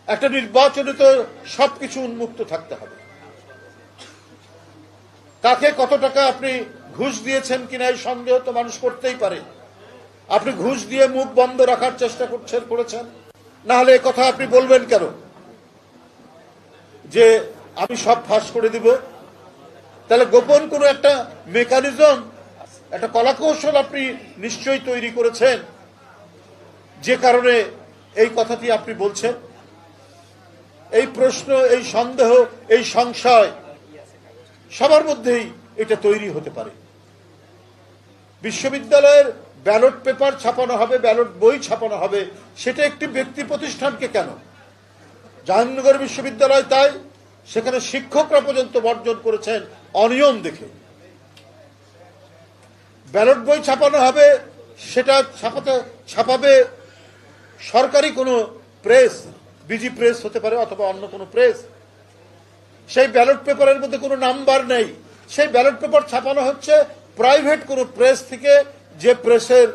একটা নির্বাচনে তো সবকিছু উন্মুক্ত থাকতে হবে। কাকে কত টাকা আপনি ঘুষ দিয়েছেন কিনা এই সন্দেহ তো মানুষ করতেই পারে। আপনি ঘুষ দিয়ে মুখ বন্ধ রাখার চেষ্টা করেছেন, না হলে এ কথা আপনি বলবেন কেন যে আমি সব ফাঁস করে দিব? তাহলে গোপন কোনো একটা মেকানিজম, একটা কলাকৌশল আপনি নিশ্চয়ই তৈরি করেছেন, যে কারণে এই কথাটি আপনি বলছেন। এই প্রশ্ন, এই সন্দেহ, এই সংশয় সবার মধ্যেই এটা তৈরি হতে পারে। বিশ্ববিদ্যালয়ের ব্যালট পেপার ছাপানো হবে, ব্যালট বই ছাপানো হবে, সেটা একটি ব্যক্তি প্রতিষ্ঠানকে কেন? জাহাঙ্গীরনগর বিশ্ববিদ্যালয় তাই সেখানে শিক্ষকরা পর্যন্ত বর্জন করেছেন অনিয়ম দেখে। ব্যালট বই ছাপানো হবে, সেটা ছাপাবে সরকারি কোনো প্রেস, বিজি প্রেস হতে পারে অথবা অন্য কোনো প্রেস। সেই ব্যালট পেপারের মধ্যে কোনো নাম্বার নেই। সেই ব্যালট পেপার ছাপানো হচ্ছে প্রাইভেট কোনো প্রেস থেকে, যে প্রেসের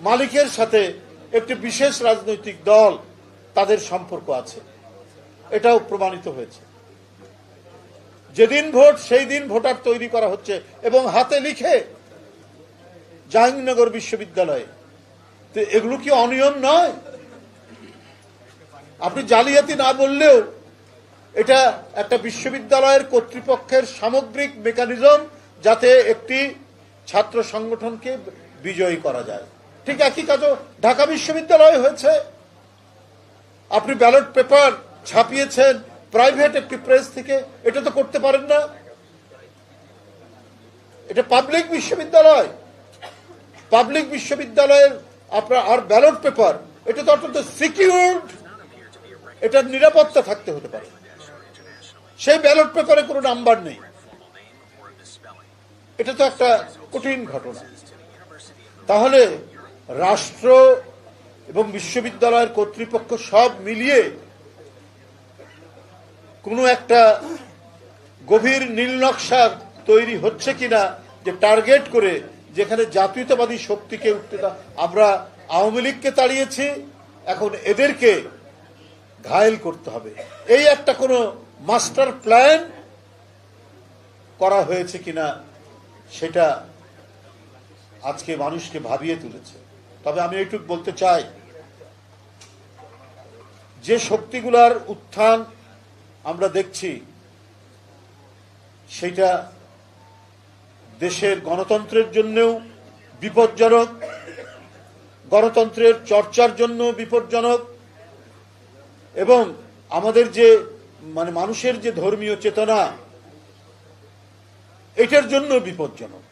মালিকের সাথে একটি বিশেষ রাজনৈতিক দল তাদের সম্পর্ক আছে। এটাও প্রমাণিত হয়েছে। যেদিন ভোট সেই দিন ভোটার তৈরি করা হচ্ছে এবং হাতে লিখে জাহাঙ্গীরনগর বিশ্ববিদ্যালয়ে। তো এগুলো কি অনিয়ম নয়? আপনি জালিয়াতি না বললেও এটা একটা বিশ্ববিদ্যালয়ের কর্তৃপক্ষের সামগ্রিক মেকানিজম, যাতে একটি ছাত্র সংগঠনকে বিজয়ী করা যায়। ঠিক একই কাজও ঢাকা বিশ্ববিদ্যালয়ে হয়েছে। আপনি ব্যালট পেপার ছাপিয়েছেন প্রাইভেট একটি প্রেস থেকে, এটা তো করতে পারেন না। এটা পাবলিক বিশ্ববিদ্যালয়, পাবলিক বিশ্ববিদ্যালয়ের আপনার আর ব্যালট পেপার এটা তো অত্যন্ত সিকিউরড, এটার নিরাপত্তা থাকতে হতে পারে। সেই ব্যালট পেপারে কোনো নাম্বার নেই, এটা তো একটা কঠিন ঘটনা। তাহলে রাষ্ট্র এবং বিশ্ববিদ্যালয়ের কর্তৃপক্ষ সব মিলিয়ে কোনো একটা গভীর নীলনকশা তৈরি হচ্ছে কিনা, যে টার্গেট করে যেখানে জাতীয়তাবাদী শক্তিকে উঠতে, আমরা আওয়ামী লীগকে তাড়িয়েছি, এখন এদেরকে ঘায়েল করতে হবে, এই একটা কোনো মাস্টার প্ল্যান করা হয়েছে কিনা সেটা আজকে মানুষকে ভাবিয়ে তুলেছে। তবে আমি এইটুকু বলতে চাই, যে শক্তিগুলার উত্থান আমরা দেখছি সেটা দেশের গণতন্ত্রের জন্যও বিপজ্জনক, গণতন্ত্রের চর্চার জন্য বিপজ্জনক, এবং আমাদের যে মানুষের যে ধর্মীয় চেতনা, এটার জন্য বিপজ্জনক।